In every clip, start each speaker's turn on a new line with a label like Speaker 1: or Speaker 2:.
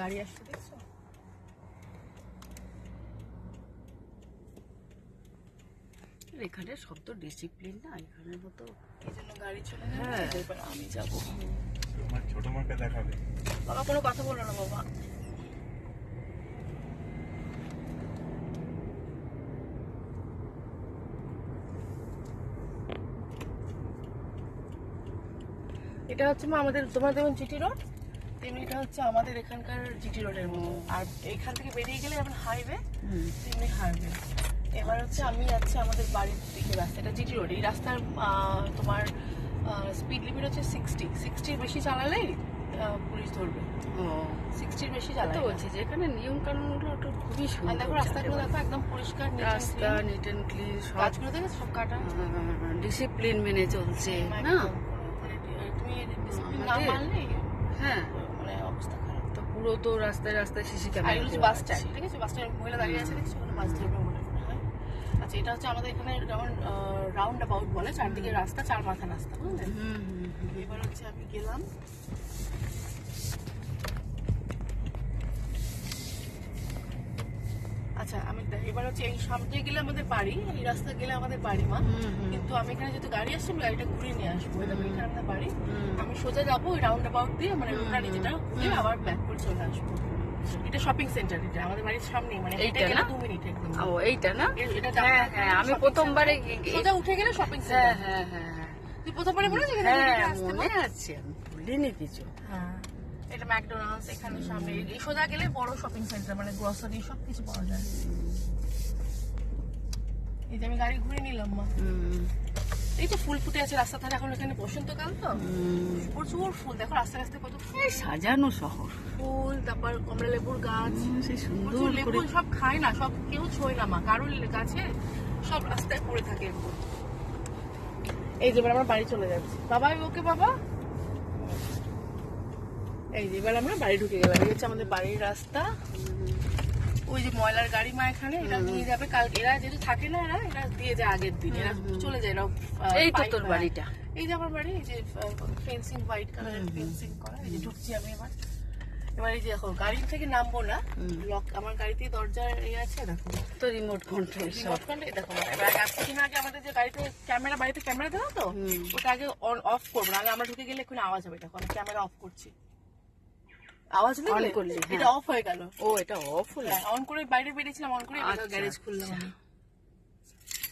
Speaker 1: গাড়ি আসছে দেখছো?
Speaker 2: এখানে সব তো ডিসিপ্লিন না, এখানে মতো
Speaker 1: এই জন্য গাড়ি চলে যাবে।
Speaker 2: হ্যাঁ।
Speaker 1: এবার আমি যাবো।
Speaker 3: তোমার ছোট মাকে দেখাবে।
Speaker 1: বাবা কোনো কথা বললো না বাবা। এটা হচ্ছে আমাদের, তোমার যেমন জিটি রোড তেমনি এটা হচ্ছে আমাদের এখানকার জিটি রোডের মতো। আর এখান থেকে বেরিয়ে গেলে যেমন হাইওয়ে তেমনি হাইওয়ে। এবার হচ্ছে আমি যাচ্ছি আমাদের বাড়ির দিকে রাস্তা, এটা জিটি রোড। এই রাস্তার তোমার স্পিড লিমিট হচ্ছে 60 বেশি চালালেই পুলিশ ধরবে। 60 বেশি
Speaker 2: তো
Speaker 1: চালাতে
Speaker 2: বলছি যে এখানে নিয়ম কানুনগুলো তো খুবই
Speaker 1: আর
Speaker 2: সুন্দর।
Speaker 1: দেখো রাস্তাগুলো দেখো একদম পরিষ্কার,
Speaker 2: রাস্তা নিট অ্যান্ড ক্লিন, সব
Speaker 1: গাছগুলো দেখো সব কাটা।
Speaker 2: ডিসিপ্লিন মেনে চলছে না।
Speaker 1: একদম। তুমি ডিসিপ্লিন না মানলে
Speaker 2: হ্যাঁ,
Speaker 1: মানে অবস্থা খারাপ।
Speaker 2: তো পুরো তো রাস্তায় রাস্তায় সিসি
Speaker 1: আর
Speaker 2: ক্যামেরা
Speaker 1: এগুলো হচ্ছে বাস স্ট্যান্ড, ঠিক আছে? বাস স্ট্যান্ড মহিলা দাঁড়িয়ে আছে দেখছো, ওখানে বাস ধরবে মনে হয়। আচ্ছা, এটা হচ্ছে আমাদের এখানে যেমন রাউন্ড অ্যাবাউট বলে, চারদিকে রাস্তা, চার মাথা রাস্তা, বুঝলেন? এবার হচ্ছে আমি গেলাম। আচ্ছা, আমি এবার হচ্ছে এই সামনে গেলে আমাদের বাড়ি, এই রাস্তা গেলে আমাদের বাড়ি মা। কিন্তু আমি এখানে যেহেতু গাড়ি আসছে, আমি গাড়িটা ঘুরিয়ে নিয়ে আসবো। এখানে আমাদের বাড়ি, আমি সোজা যাবো ওই রাউন্ড অ্যাবাউট দিয়ে, মানে রোডটা যেটা ঘুরে আবার ব্যাক করে চলে আসবো। এটা শপিং সেন্টার, এটা আমাদের বাড়ির সামনে, মানে
Speaker 2: এইটা
Speaker 1: এইটা
Speaker 2: না?
Speaker 1: 2 মিনিট একদম।
Speaker 2: ও এইটা না?
Speaker 1: এটা
Speaker 2: হ্যাঁ হ্যাঁ, আমি প্রথমবারে
Speaker 1: সোজা উঠে গেলে শপিং
Speaker 2: হ্যাঁ
Speaker 1: সেন্টার।
Speaker 2: হ্যাঁ হ্যাঁ হ্যাঁ
Speaker 1: তুই প্রথমবারে মনে আছে?
Speaker 2: হ্যাঁ, মনে আছে, আমি ভুলিনি কিছু।
Speaker 1: হ্যাঁ, এটা ম্যাকডোনাল্ডস এখানে সামনে। এই সোজা গেলে বড় শপিং সেন্টার, মানে গ্রসারি সব কিছু পাওয়া যায়। এই যে আমি গাড়ি ঘুরে নিলাম মা। এই তো ফুল ফুটে আছে রাস্তা ধারে, এখন এখানে বসন্তকাল তো প্রচুর ফুল। দেখো রাস্তা রাস্তায় কত ফুল,
Speaker 2: এই সাজানো শহর,
Speaker 1: ফুল, তারপর কমলা লেবুর গাছ,
Speaker 2: সেই সুন্দর
Speaker 1: প্রচুর লেবু।
Speaker 2: করে।
Speaker 1: সব খায় না, সব কেউ ছোঁয় না মা, কারোর গাছে সব রাস্তায় পড়ে থাকে। এই যে এবার আমরা বাড়ি চলে যাচ্ছি বাবা। ওকে বাবা, এই যে এবার আমরা বাড়ি ঢুকে গেলাম। এই হচ্ছে আমাদের বাড়ির রাস্তা। ওই যে ময়লার গাড়ি মা এখানে, এটা নিয়ে যাবে কাল। এরা যেহেতু থাকে না, এরা দিয়ে যায় আগের দিন, এরা চলে যায়। এরা
Speaker 2: এই তো তোর বাড়িটা।
Speaker 1: এই যে আমার বাড়ি, এই যে ফেন্সিং, হোয়াইট কালারের ফেন্সিং করা। এই যে ঢুকছি আমি এবার। এবার এই যে দেখো গাড়ি থেকে নামবো না, লক আমার গাড়িতে দরজার আছে দেখো,
Speaker 2: তো রিমোট কন্ট্রোল সব।
Speaker 1: Remote control. দেখো এবার কিছুদিন আগে আমাদের যে গাড়িতে ক্যামেরা, বাড়িতে ক্যামেরা দেওয়া তো, ওটা আগে অন অফ করবো না, আগে আমরা ঢুকে গেলে এক্ষুনি আওয়াজ হবে। দেখো আমি ক্যামেরা অফ করছি, আওয়াজ
Speaker 2: অন করলে
Speaker 1: এটা অফ হয়ে গেল।
Speaker 2: ও এটা অফ হলো।
Speaker 1: অন করে বাইরে বেরিয়েছিলাম, অন করে
Speaker 2: আচ্ছা,
Speaker 1: গ্যারেজ খুললাম আমি।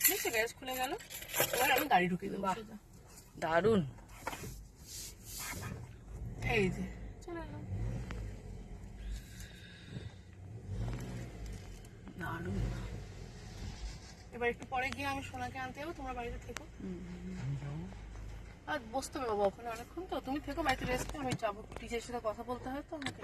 Speaker 1: দেখছি গ্যারেজ খুলে গেল। এবার আমি গাড়ি ঢুকিয়ে দেবো সোজা।
Speaker 2: দারুণ।
Speaker 1: এই যে চলে এলাম।
Speaker 2: দারুণ।
Speaker 1: এবার একটু পরে গিয়ে আমি সোনাকে আনতে যাবো, তোমরা বাড়িতে থেকো। আর বসতে হবে বাবা ওখানে অনেকক্ষণ, তো তুমি থেকো বাড়িতে রেস্ট। আমি যাবো, টিচারের সাথে কথা বলতে হয় তো আমাকে।